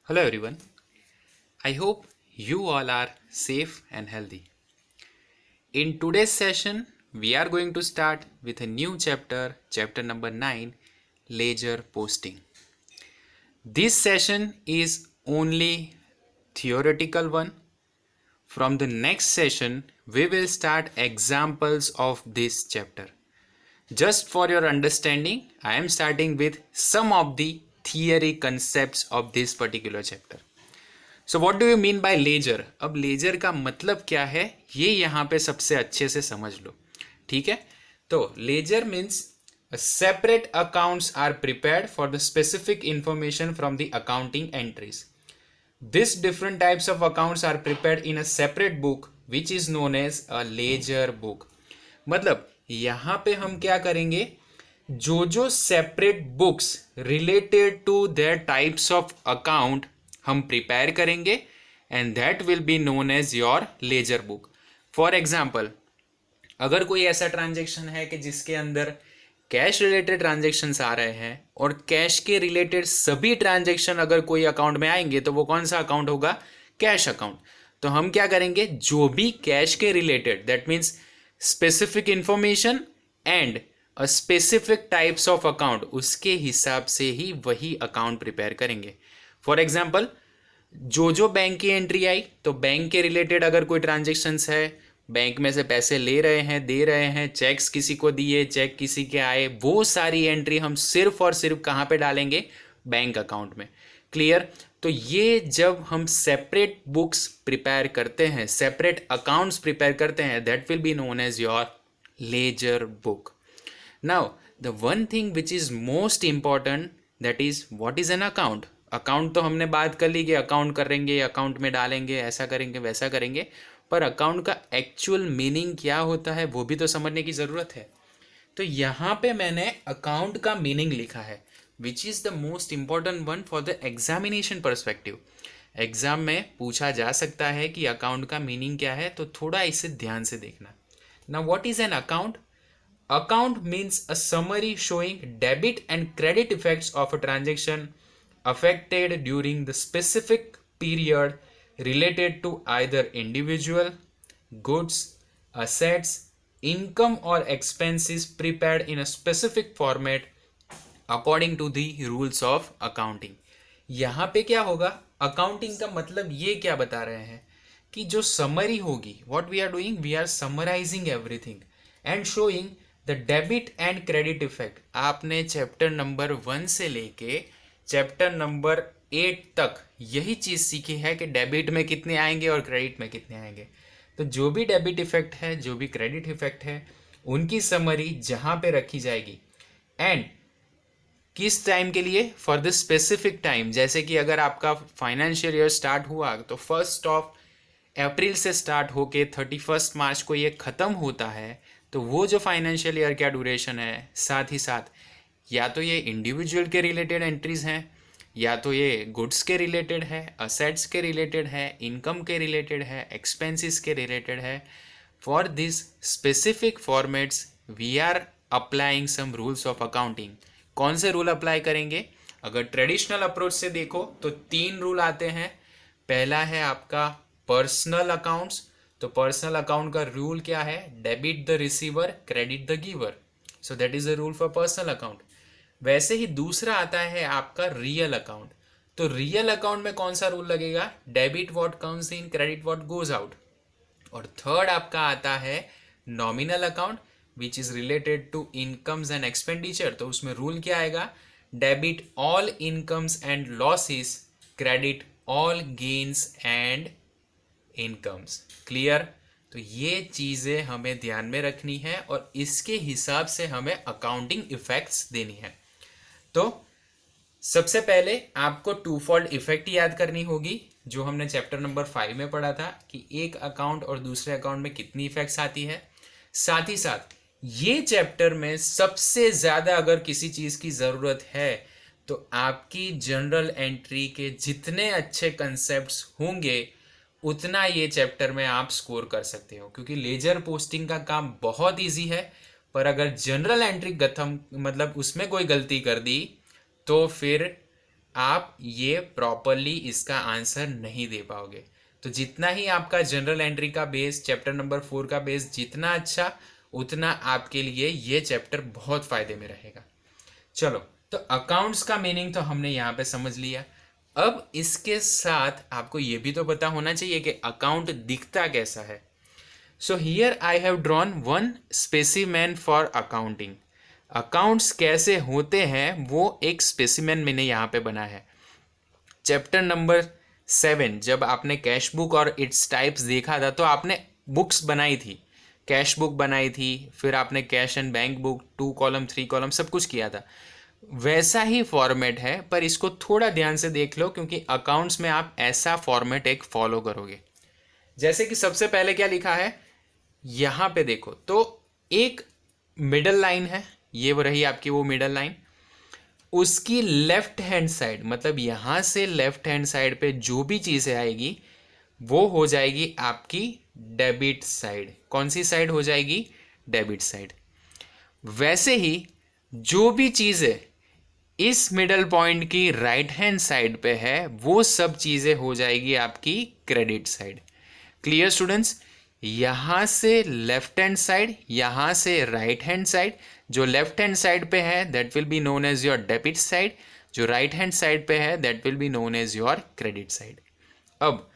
Hello everyone. I hope you all are safe and healthy. In today's session, we are going to start with a new chapter, chapter number 9, ledger posting. This session is only theoretical one. From the next session, we will start examples of this chapter. Just for your understanding, I am starting with some of the theory concepts of this particular chapter. So what do you mean by ledger. अब ledger का मतलब क्या है ये यहाँ पे सबसे अच्छे से समझ लो, ठीक है। तो ledger means separate accounts are prepared for the specific information from the accounting entries. This different types of accounts are prepared in a separate book which is known as a ledger book. मतलब यहाँ पे हम क्या करेंगे, जो separate books related to their types of account हम prepare करेंगे and that will be known as your ledger book. For example, अगर कोई ऐसा ट्रांजेक्शन है कि जिसके अंदर कैश रिलेटेड ट्रांजेक्शन्स आ रहे हैं और कैश के रिलेटेड सभी ट्रांजेक्शन अगर कोई अकाउंट में आएंगे तो वो कौन सा अकाउंट होगा, कैश अकाउंट। तो हम क्या करेंगे, जो भी कैश के related, that means specific information and a specific types of account, उसके हिसाब से ही वही अकाउंट प्रिपेयर करेंगे। फॉर एग्जाम्पल, जो बैंक की एंट्री आई तो बैंक के रिलेटेड अगर कोई ट्रांजेक्शन्स है, बैंक में से पैसे ले रहे हैं, दे रहे हैं, चेक्स किसी को दिए, चेक किसी के आए, वो सारी एंट्री हम सिर्फ और सिर्फ कहाँ पे डालेंगे, बैंक अकाउंट में। क्लियर। तो ये जब हम सेपरेट बुक्स प्रिपेयर करते हैं, सेपरेट अकाउंट्स प्रिपेयर करते हैं, that will be known as your ledger book. Now the one thing which is most important, that is what is an account. Account तो हमने बात कर ली कि अकाउंट करेंगे, अकाउंट में डालेंगे, ऐसा करेंगे, वैसा करेंगे, पर अकाउंट का एक्चुअल मीनिंग क्या होता है वो भी तो समझने की ज़रूरत है। तो यहाँ पे मैंने अकाउंट का मीनिंग लिखा है which is the most important one for the examination perspective. Exam में पूछा जा सकता है कि अकाउंट का मीनिंग क्या है, तो थोड़ा इसे ध्यान से देखना। Now what is an account. Account means a summary showing debit and credit effects of a transaction affected during the specific period related to either individual, goods, assets, income or expenses prepared in a specific format according to the rules of accounting। यहाँ पे क्या होगा, accounting का मतलब ये क्या बता रहे हैं कि जो समरी होगी, what we are doing, we are summarizing everything and showing the debit and credit effect। आपने चैप्टर नंबर 1 से लेके चैप्टर नंबर 8 तक यही चीज़ सीखी है कि डेबिट में कितने आएंगे और क्रेडिट में कितने आएंगे। तो जो भी डेबिट इफेक्ट है, जो भी क्रेडिट इफेक्ट है, उनकी समरी जहाँ पे रखी जाएगी एंड किस टाइम के लिए, फॉर द स्पेसिफिक टाइम। जैसे कि अगर आपका फाइनेंशियल ईयर स्टार्ट हुआ तो 1 अप्रैल से स्टार्ट होके 31 मार्च को ये ख़त्म होता है, तो वो जो फाइनेंशियल ईयर का ड्यूरेशन है, साथ ही साथ या तो ये इंडिविजुअल के रिलेटेड एंट्रीज हैं, या तो ये गुड्स के रिलेटेड है, असेट्स के रिलेटेड है, इनकम के रिलेटेड है, एक्सपेंसेस के रिलेटेड है। For this specific formats we are applying some rules of accounting. कौन से रूल अप्लाई करेंगे, अगर ट्रेडिशनल अप्रोच से देखो तो 3 रूल आते हैं। पहला है आपका पर्सनल अकाउंट्स। तो पर्सनल अकाउंट का रूल क्या है, debit the receiver, credit the giver. So that is the rule for personal account. वैसे ही दूसरा आता है आपका रियल अकाउंट। तो रियल अकाउंट में कौन सा रूल लगेगा, debit what comes in, credit what goes out. और थर्ड आपका आता है nominal account which is related to incomes and expenditure. तो उसमें रूल क्या आएगा, debit all incomes and losses, credit all gains and incomes. Clear. तो ये चीज़ें हमें ध्यान में रखनी है और इसके हिसाब से हमें अकाउंटिंग इफेक्ट्स देनी है। तो सबसे पहले आपको टू फोल्ड इफेक्ट याद करनी होगी, जो हमने चैप्टर नंबर 5 में पढ़ा था कि एक अकाउंट और दूसरे अकाउंट में कितनी इफेक्ट्स आती है। साथ ही साथ ये चैप्टर में सबसे ज़्यादा अगर किसी चीज़ की ज़रूरत है तो आपकी जनरल एंट्री के जितने अच्छे कंसेप्ट्स होंगे उतना ये चैप्टर में आप स्कोर कर सकते हो, क्योंकि लेजर पोस्टिंग का काम बहुत ईजी है। पर अगर जनरल एंट्री मतलब उसमें कोई गलती कर दी तो फिर आप ये प्रॉपरली इसका आंसर नहीं दे पाओगे। तो जितना ही आपका जनरल एंट्री का बेस, चैप्टर नंबर 4 का बेस जितना अच्छा, उतना आपके लिए ये चैप्टर बहुत फायदे में रहेगा। चलो, तो अकाउंट्स का मीनिंग तो हमने यहाँ पे समझ लिया। अब इसके साथ आपको ये भी तो पता होना चाहिए कि अकाउंट दिखता कैसा है। So here I have drawn one specimen for accounting. Accounts कैसे होते हैं वो एक स्पेसिमेन मैंने यहाँ पे बना है। चैप्टर नंबर 7 जब आपने कैश बुक और इट्स टाइप्स देखा था तो आपने बुक्स बनाई थी, कैश बुक बनाई थी, फिर आपने cash and bank book 2 column 3 column सब कुछ किया था। वैसा ही फॉर्मेट है, पर इसको थोड़ा ध्यान से देख लो क्योंकि अकाउंट्स में आप ऐसा फॉर्मेट एक फॉलो करोगे। जैसे कि सबसे पहले क्या लिखा है यहाँ पे देखो, तो एक मिडल लाइन है, ये वो रही आपकी वो मिडल लाइन। उसकी लेफ्ट हैंड साइड, मतलब यहाँ से लेफ्ट हैंड साइड पे जो भी चीज़ें आएगी वो हो जाएगी आपकी डेबिट साइड। कौन सी साइड हो जाएगी? Debit side. वैसे ही जो भी चीज़ें इस मिडल पॉइंट की राइट हैंड साइड पे है वो सब चीज़ें हो जाएगी आपकी क्रेडिट साइड। Clear students? यहाँ से लेफ्ट हैंड साइड, यहाँ से राइट हैंड साइड। जो लेफ्ट हैंड साइड पे है that will be known as your debit side, जो राइट हैंड साइड पे है that will be known as your credit side. अब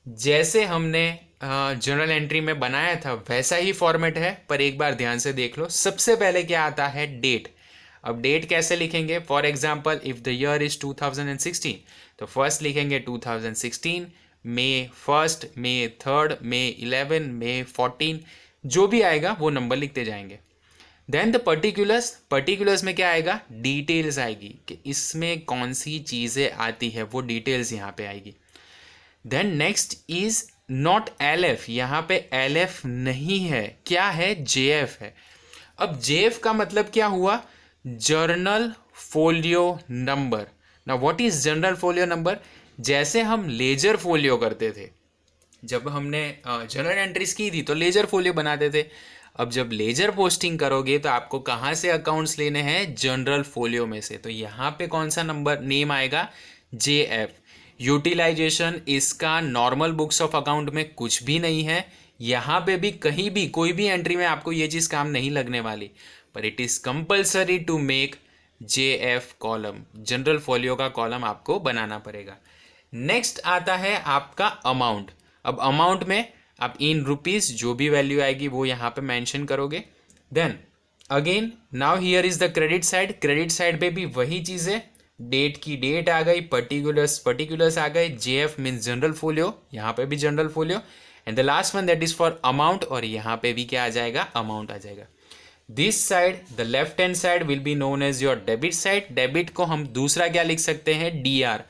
जैसे हमने जनरल एंट्री में बनाया था वैसा ही फॉर्मेट है, पर एक बार ध्यान से देख लो। सबसे पहले क्या आता है? डेट। अब डेट कैसे लिखेंगे? For example if the year is 2016 तो फर्स्ट लिखेंगे 2016, May 1, May 3, May 11, May 14, जो भी आएगा वो नंबर लिखते जाएंगे। देन द पर्टिकुलर्स, पर्टिकुलर्स में क्या आएगा? डिटेल्स आएगी कि इसमें कौन सी चीज़ें आती है, वो डिटेल्स यहाँ पे आएगी। Then next is not LF, यहाँ पे LF नहीं है, क्या है? JF है। अब JF का मतलब क्या हुआ? Journal folio number. ना what is general folio number? जैसे हम लेजर फोलियो करते थे, जब हमने जनरल एंट्रीज की थी तो लेजर फोलियो बनाते थे। अब जब लेजर पोस्टिंग करोगे तो आपको कहाँ से अकाउंट्स लेने हैं? जनरल फोलियो में से। तो यहाँ पे कौन सा नंबर नेम आएगा? JF। यूटिलाइजेशन इसका नॉर्मल बुक्स ऑफ अकाउंट में कुछ भी नहीं है। यहाँ पे भी कहीं भी कोई भी एंट्री में आपको ये चीज़ काम नहीं लगने वाली, पर it is compulsory to make JF column, general folio का कॉलम आपको बनाना पड़ेगा। नेक्स्ट आता है आपका अमाउंट। अब अमाउंट में आप इन रुपीस जो भी वैल्यू आएगी वो यहाँ पे मेंशन करोगे। Then again now here is the credit side. Credit side पे भी वही चीज़ें, डेट की डेट आ गई, पर्टिकुलर्स पर्टिकुलर्स आ गए, JF मीन्स जनरल फोलियो, यहाँ पे भी general folio, and the last one that is for amount, और यहाँ पे भी क्या आ जाएगा? अमाउंट आ जाएगा। This side, the left hand side will be known as your debit side. Debit को हम दूसरा क्या लिख सकते हैं? DR।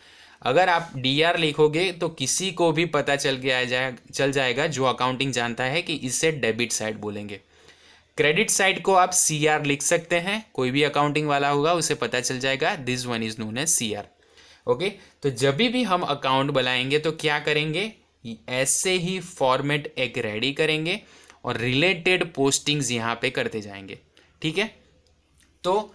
अगर आप DR लिखोगे तो किसी को भी पता चल जाएगा जो अकाउंटिंग जानता है कि इसे डेबिट साइड बोलेंगे। क्रेडिट साइड को आप CR लिख सकते हैं, कोई भी अकाउंटिंग वाला होगा उसे पता चल जाएगा, this one is known as CR। Okay, तो जब भी हम अकाउंट बनाएंगे तो क्या करेंगे? ऐसे ही फॉर्मेट एक रेडी करेंगे और रिलेटेड पोस्टिंग्स यहाँ पे करते जाएंगे। ठीक है, तो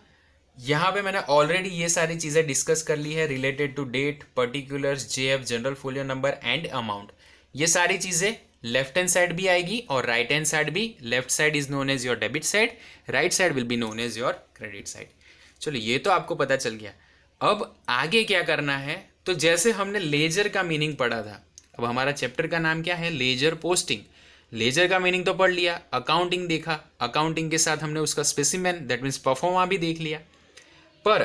यहाँ पे मैंने ऑलरेडी ये सारी चीज़ें डिस्कस कर ली है related to date, particulars, JF, general folio number and amount. ये सारी चीज़ें लेफ्ट हैंड साइड भी आएगी और राइट हैंड साइड भी। Left side is known as your debit side, right side will be known as your credit side. चलो, ये तो आपको पता चल गया। अब आगे क्या करना है? तो जैसे हमने लेजर का मीनिंग पढ़ा था, अब हमारा चैप्टर का नाम क्या है? Ledger posting. लेजर का मीनिंग तो पढ़ लिया, अकाउंटिंग देखा, अकाउंटिंग के साथ हमने उसका स्पेसिमेन दैट मीन्स परफॉर्मा भी देख लिया। पर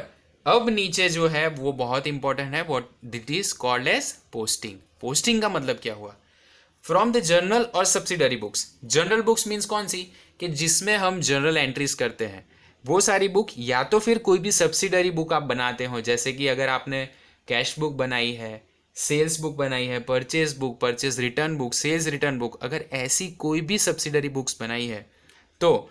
अब नीचे जो है वो बहुत इंपॉर्टेंट है, what that is called as posting. Posting का मतलब क्या हुआ? फ्रॉम द जर्नल और subsidiary books. General books means कौन सी? कि जिसमें हम जनरल एंट्रीज करते हैं वो सारी बुक, या तो फिर कोई भी सब्सिडरी बुक आप बनाते हो, जैसे कि अगर आपने कैश बुक बनाई है, सेल्स बुक बनाई है, purchase book, purchase return book, sales return book, अगर ऐसी कोई भी सब्सिडरी बुक्स बनाई है तो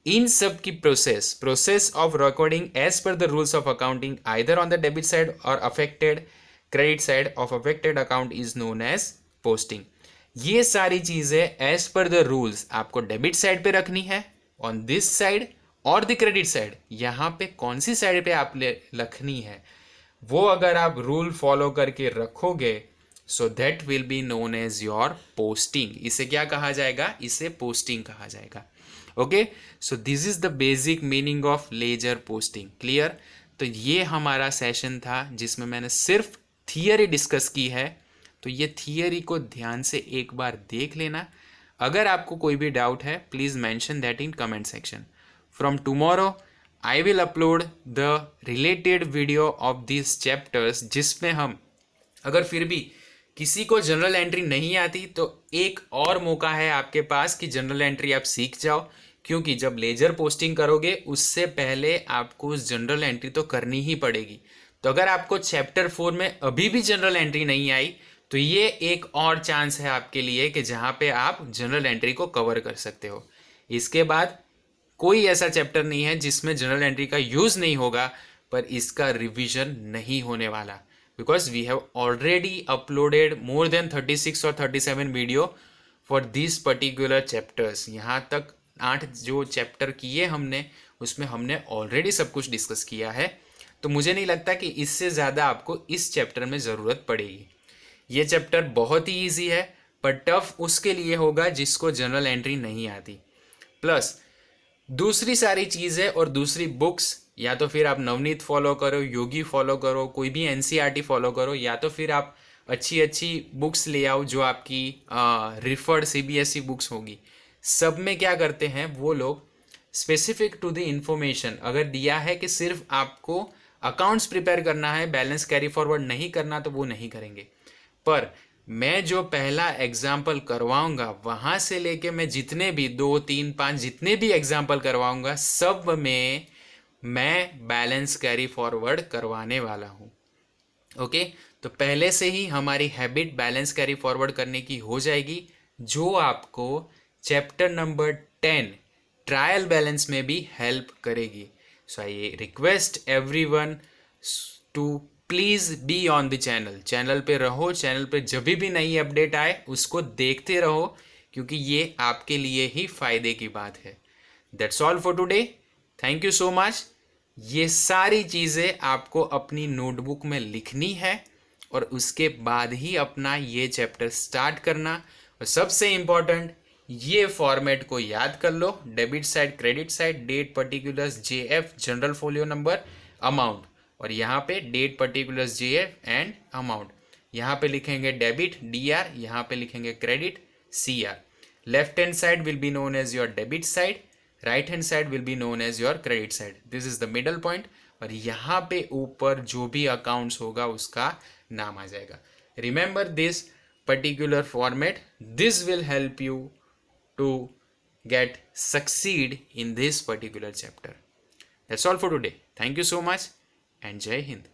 इन सब की process of recording as per the rules of accounting either on the debit side और affected credit side of affected account is known as posting. ये सारी चीजें एज पर द रूल्स आपको डेबिट साइड पे रखनी है ऑन दिस साइड और the credit side. यहाँ पे कौन सी साइड पे आप रखनी है वो अगर आप रूल फॉलो करके रखोगे so that will be known as your posting. इसे क्या कहा जाएगा? इसे पोस्टिंग कहा जाएगा। Okay, so this is the basic meaning of ledger posting. Clear? तो ये हमारा सेशन था जिसमें मैंने सिर्फ थियरी डिस्कस की है। तो ये थियरी को ध्यान से एक बार देख लेना। अगर आपको कोई भी डाउट है please mention that in comment section. From tomorrow I will upload the related video of this chapters, जिसमें हम, अगर फिर भी किसी को जनरल एंट्री नहीं आती तो एक और मौका है आपके पास कि जनरल एंट्री आप सीख जाओ, क्योंकि जब लेजर पोस्टिंग करोगे उससे पहले आपको जनरल एंट्री तो करनी ही पड़ेगी। तो अगर आपको चैप्टर 4 में अभी भी जनरल एंट्री नहीं आई तो ये एक और चांस है आपके लिए कि जहाँ पे आप जनरल एंट्री को कवर कर सकते हो। इसके बाद कोई ऐसा चैप्टर नहीं है जिसमें जनरल एंट्री का यूज़ नहीं होगा, पर इसका रिवीजन नहीं होने वाला, because we have already uploaded more than 36 और 37 video for this particular chapters. यहाँ तक 8 जो चैप्टर किए हमने, उसमें हमने ऑलरेडी सब कुछ डिस्कस किया है। तो मुझे नहीं लगता कि इससे ज़्यादा आपको इस चैप्टर में ज़रूरत पड़ेगी। ये चैप्टर बहुत ही ईजी है, पर टफ उसके लिए होगा जिसको जनरल एंट्री नहीं आती। प्लस दूसरी सारी चीज़ें और दूसरी बुक्स, या तो फिर आप नवनीत फॉलो करो, योगी फॉलो करो, कोई भी एनसीईआरटी फॉलो करो, या तो फिर आप अच्छी अच्छी बुक्स ले आओ जो आपकी रिफर्ड सीबीएसई बुक्स होगी। सब में क्या करते हैं वो लोग, स्पेसिफिक टू द इंफॉर्मेशन अगर दिया है कि सिर्फ आपको अकाउंट्स प्रिपेयर करना है, बैलेंस कैरी फॉरवर्ड नहीं करना, तो वो नहीं करेंगे। पर मैं जो पहला एग्जाम्पल करवाऊंगा वहां से लेके मैं जितने भी 2, 3, 5 जितने भी एग्जाम्पल करवाऊंगा सब में मैं बैलेंस कैरी फॉरवर्ड करवाने वाला हूं। ओके, तो पहले से ही हमारी हैबिट बैलेंस कैरी फॉरवर्ड करने की हो जाएगी, जो आपको चैप्टर नंबर 10 ट्रायल बैलेंस में भी हेल्प करेगी। So I request everyone to please be on the channel पे रहो। चैनल पे जब भी नई अपडेट आए उसको देखते रहो, क्योंकि ये आपके लिए ही फ़ायदे की बात है। That's all for today, thank you so much. ये सारी चीज़ें आपको अपनी नोटबुक में लिखनी है और उसके बाद ही अपना ये चैप्टर स्टार्ट करना। और सबसे इम्पॉर्टेंट, ये फॉर्मेट को याद कर लो, debit side, credit side, date, particulars, JF, general folio number, amount, और यहाँ पे date, particulars, JF and amount. यहाँ पे लिखेंगे डेबिट डीआर, यहाँ पे लिखेंगे credit CR. Left hand side will be known as your debit side, right hand side will be known as your credit side. This is the middle point, और यहाँ पे ऊपर जो भी अकाउंट्स होगा उसका नाम आ जाएगा। Remember this particular format. This will help you to get succeed in this particular chapter. That's all for today. Thank you so much and Jai Hind.